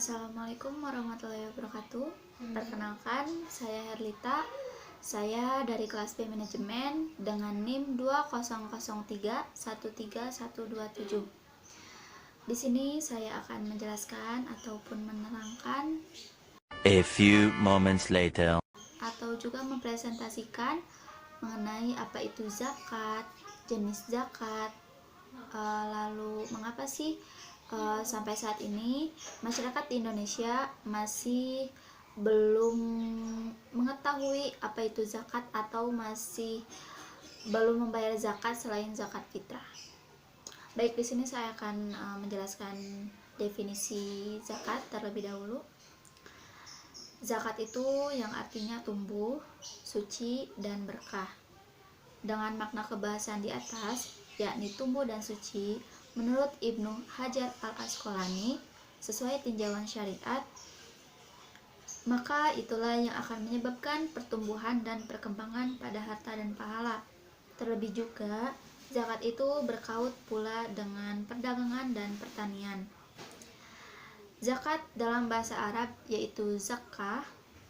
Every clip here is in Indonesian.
Assalamualaikum warahmatullahi wabarakatuh. Perkenalkan, saya Herlita. Saya dari kelas B Manajemen dengan NIM 2003131127. Di sini saya akan menjelaskan ataupun menerangkan A few moments later. atau juga mempresentasikan mengenai apa itu zakat, jenis zakat, lalu mengapa sih sampai saat ini masyarakat di Indonesia masih belum mengetahui apa itu zakat atau masih belum membayar zakat selain zakat fitrah. Baik, di sini saya akan menjelaskan definisi zakat terlebih dahulu. Zakat itu yang artinya tumbuh, suci, dan berkah. Dengan makna kebahasan di atas, yakni tumbuh dan suci, menurut Ibnu Hajar al-Asqalani, sesuai tinjauan syariat, maka itulah yang akan menyebabkan pertumbuhan dan perkembangan pada harta dan pahala. Terlebih juga, zakat itu berkaut pula dengan perdagangan dan pertanian. Zakat dalam bahasa Arab yaitu zakah,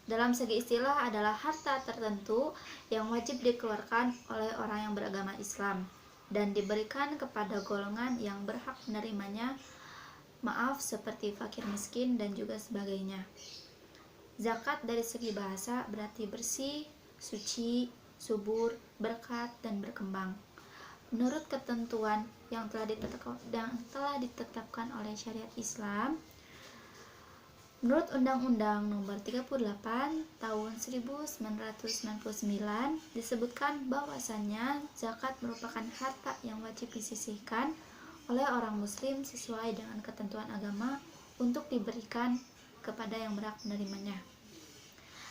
dalam segi istilah adalah harta tertentu yang wajib dikeluarkan oleh orang yang beragama Islam dan diberikan kepada golongan yang berhak menerimanya, maaf seperti fakir miskin dan juga sebagainya. Zakat dari segi bahasa berarti bersih, suci, subur, berkat, dan berkembang. Menurut ketentuan yang telah ditetapkan oleh syariat Islam, menurut Undang-Undang Nomor 38 Tahun 1999 disebutkan bahwasannya zakat merupakan harta yang wajib disisihkan oleh orang muslim sesuai dengan ketentuan agama untuk diberikan kepada yang berhak menerimanya.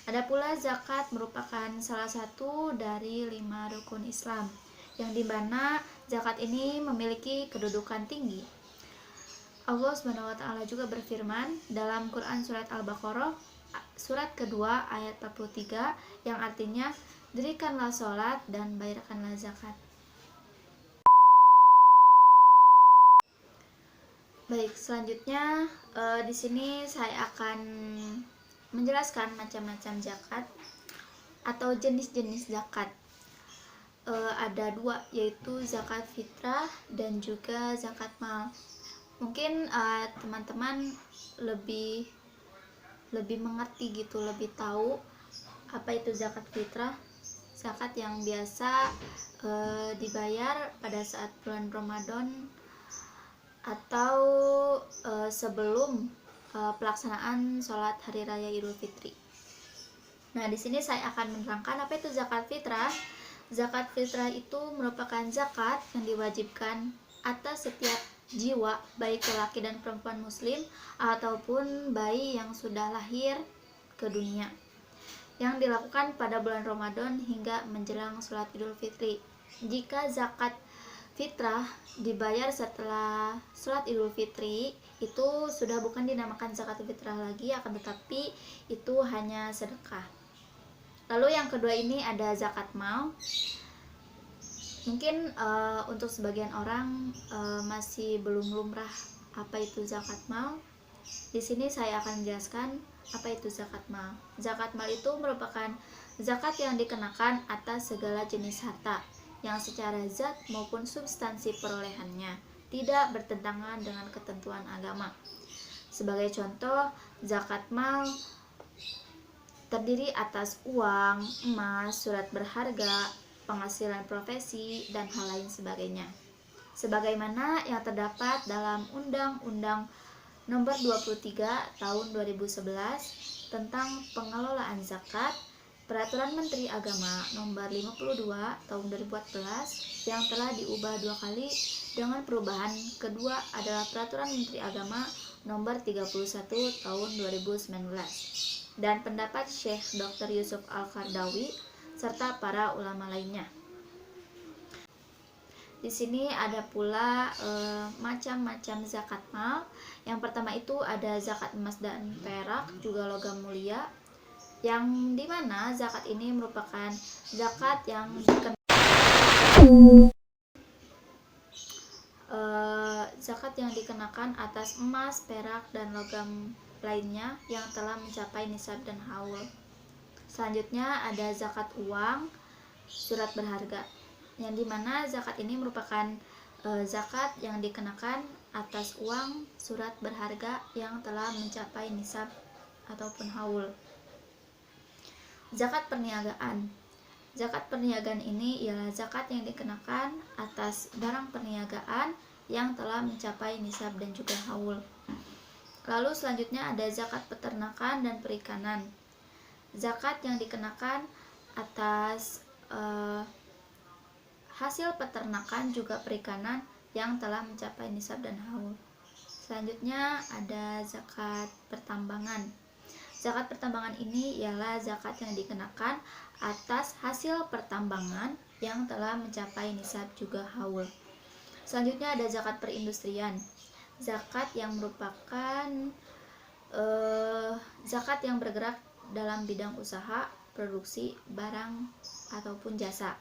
Ada pula zakat merupakan salah satu dari 5 rukun Islam, yang dimana zakat ini memiliki kedudukan tinggi. Allah SWT juga berfirman dalam Quran Surat Al-Baqarah surat kedua ayat 43 yang artinya dirikanlah sholat dan bayarkanlah zakat. Baik, selanjutnya di sini saya akan menjelaskan macam-macam zakat atau jenis-jenis zakat. Ada 2, yaitu zakat fitrah dan juga zakat mal. Mungkin teman-teman lebih mengerti gitu, lebih tahu apa itu zakat fitrah. Zakat yang biasa dibayar pada saat bulan Ramadan atau sebelum pelaksanaan sholat hari raya Idul Fitri. Nah, di sini saya akan menerangkan apa itu zakat fitrah. Zakat fitrah itu merupakan zakat yang diwajibkan atas setiap jiwa, baik laki dan perempuan muslim ataupun bayi yang sudah lahir ke dunia, yang dilakukan pada bulan Ramadan hingga menjelang sholat Idul Fitri. Jika zakat fitrah dibayar setelah sholat Idul Fitri, itu sudah bukan dinamakan zakat fitrah lagi, akan tetapi itu hanya sedekah. Lalu yang kedua ini ada zakat mal. Mungkin untuk sebagian orang masih belum lumrah apa itu zakat mal. Di sini saya akan menjelaskan apa itu zakat mal. Zakat mal itu merupakan zakat yang dikenakan atas segala jenis harta yang secara zat maupun substansi perolehannya tidak bertentangan dengan ketentuan agama. Sebagai contoh, zakat mal terdiri atas uang, emas, surat berharga, penghasilan profesi, dan hal lain sebagainya. Sebagaimana yang terdapat dalam Undang-Undang Nomor 23 Tahun 2011 tentang pengelolaan zakat, Peraturan Menteri Agama Nomor 52 Tahun 2014 yang telah diubah 2 kali dengan perubahan kedua adalah Peraturan Menteri Agama Nomor 31 Tahun 2019 dan pendapat Syekh Dr. Yusuf Al-Qardawi serta para ulama lainnya. Di sini ada pula macam-macam zakat mal. Yang pertama itu ada zakat emas dan perak, juga logam mulia, yang dimana zakat ini merupakan zakat yang dikenakan atas emas, perak, dan logam lainnya yang telah mencapai nisab dan haul. Selanjutnya ada zakat uang, surat berharga, yang dimana zakat ini merupakan zakat yang dikenakan atas uang surat berharga yang telah mencapai nisab ataupun haul. Zakat perniagaan. Zakat perniagaan ini ialah zakat yang dikenakan atas barang perniagaan yang telah mencapai nisab dan juga haul. Lalu selanjutnya ada zakat peternakan dan perikanan. Zakat yang dikenakan atas hasil peternakan juga perikanan yang telah mencapai nisab dan haul. Selanjutnya ada zakat pertambangan. Zakat pertambangan ini ialah zakat yang dikenakan atas hasil pertambangan yang telah mencapai nisab juga haul. Selanjutnya ada zakat perindustrian. Zakat yang merupakan zakat yang bergerak dalam bidang usaha, produksi, barang, ataupun jasa.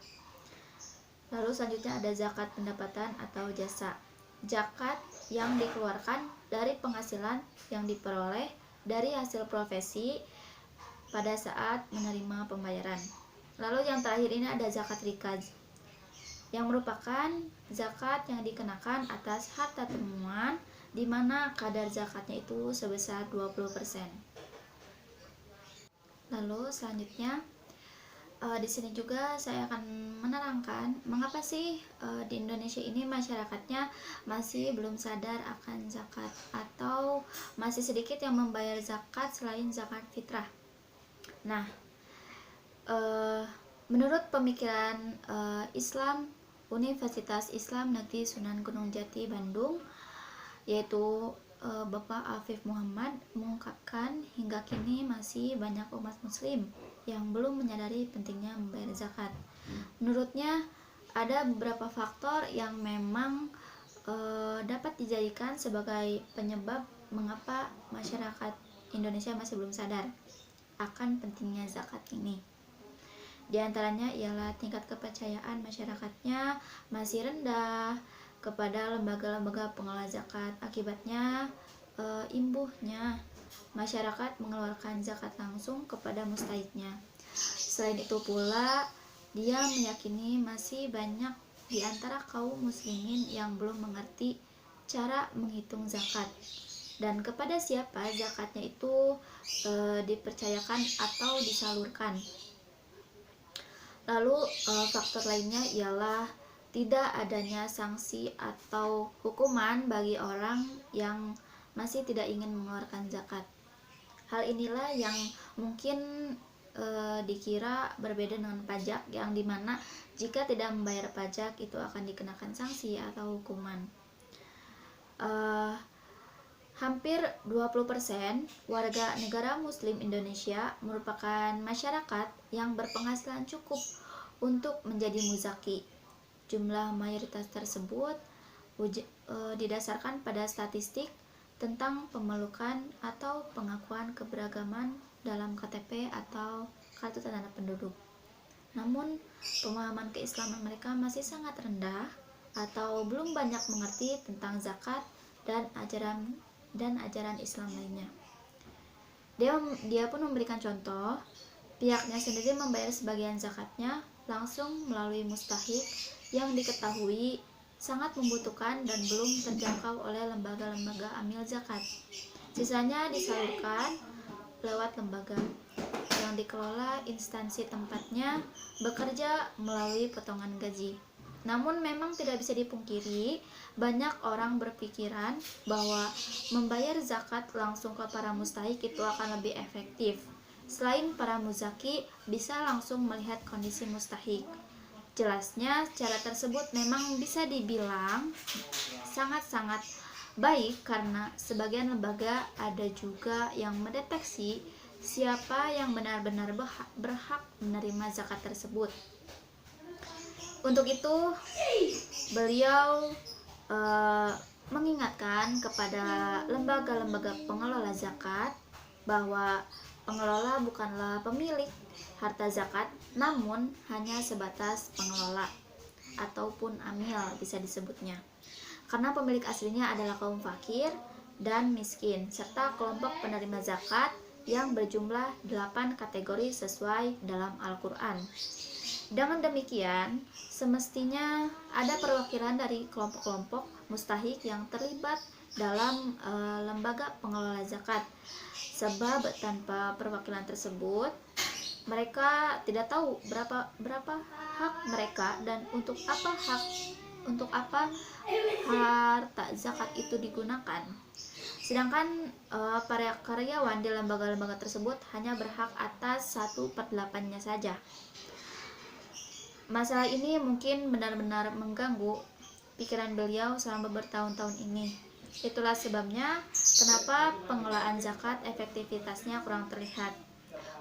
Lalu selanjutnya ada zakat pendapatan atau jasa. Zakat yang dikeluarkan dari penghasilan yang diperoleh dari hasil profesi pada saat menerima pembayaran. Lalu yang terakhir ini ada zakat rikaz, yang merupakan zakat yang dikenakan atas harta temuan di mana kadar zakatnya itu sebesar 20%. Lalu selanjutnya di sini juga saya akan menerangkan mengapa sih di Indonesia ini masyarakatnya masih belum sadar akan zakat atau masih sedikit yang membayar zakat selain zakat fitrah. Nah, menurut pemikiran Islam Universitas Islam Negeri Sunan Gunung Jati Bandung, yaitu Bapak Afif Muhammad, mengungkapkan hingga kini masih banyak umat muslim yang belum menyadari pentingnya membayar zakat. Menurutnya ada beberapa faktor yang memang dapat dijadikan sebagai penyebab mengapa masyarakat Indonesia masih belum sadar akan pentingnya zakat ini. Di antaranya ialah tingkat kepercayaan masyarakatnya masih rendah kepada lembaga-lembaga pengelola zakat. Akibatnya imbuhnya masyarakat mengeluarkan zakat langsung kepada mustahiknya. Selain itu pula, dia meyakini masih banyak di antara kaum muslimin yang belum mengerti cara menghitung zakat dan kepada siapa zakatnya itu dipercayakan atau disalurkan. Lalu faktor lainnya ialah tidak adanya sanksi atau hukuman bagi orang yang masih tidak ingin mengeluarkan zakat. Hal inilah yang mungkin dikira berbeda dengan pajak, yang dimana jika tidak membayar pajak itu akan dikenakan sanksi atau hukuman. Hampir 20% warga negara muslim Indonesia merupakan masyarakat yang berpenghasilan cukup untuk menjadi muzaki. Jumlah mayoritas tersebut didasarkan pada statistik tentang pemelukan atau pengakuan keberagaman dalam KTP atau kartu tanda penduduk. Namun, pemahaman keislaman mereka masih sangat rendah atau belum banyak mengerti tentang zakat dan ajaran Islam lainnya. Dia pun memberikan contoh, pihaknya sendiri membayar sebagian zakatnya langsung melalui mustahik yang diketahui sangat membutuhkan dan belum terjangkau oleh lembaga-lembaga amil zakat. Sisanya disalurkan lewat lembaga yang dikelola instansi tempatnya bekerja melalui potongan gaji. Namun memang tidak bisa dipungkiri, banyak orang berpikiran bahwa membayar zakat langsung ke para mustahik itu akan lebih efektif. Selain para muzaki bisa langsung melihat kondisi mustahik. Jelasnya, cara tersebut memang bisa dibilang sangat-sangat baik karena sebagian lembaga ada juga yang mendeteksi siapa yang benar-benar berhak menerima zakat tersebut. Untuk itu, beliau mengingatkan kepada lembaga-lembaga pengelola zakat bahwa pengelola bukanlah pemilik harta zakat, namun hanya sebatas pengelola ataupun amil bisa disebutnya. Karena pemilik aslinya adalah kaum fakir dan miskin, serta kelompok penerima zakat yang berjumlah 8 kategori sesuai dalam Al-Quran. Dengan demikian, semestinya ada perwakilan dari kelompok-kelompok mustahik yang terlibat dalam lembaga pengelola zakat. Sebab tanpa perwakilan tersebut, mereka tidak tahu berapa hak mereka dan untuk apa harta zakat itu digunakan. Sedangkan para karyawan di lembaga-lembaga tersebut hanya berhak atas 1/8-nya saja. Masalah ini mungkin benar-benar mengganggu pikiran beliau selama bertahun-tahun ini. Itulah sebabnya kenapa pengelolaan zakat efektivitasnya kurang terlihat.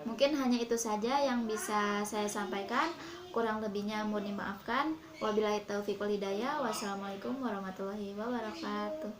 Mungkin hanya itu saja yang bisa saya sampaikan. Kurang lebihnya mohon dimaafkan. Wabillahi taufiq wal hidayah. Wassalamualaikum warahmatullahi wabarakatuh.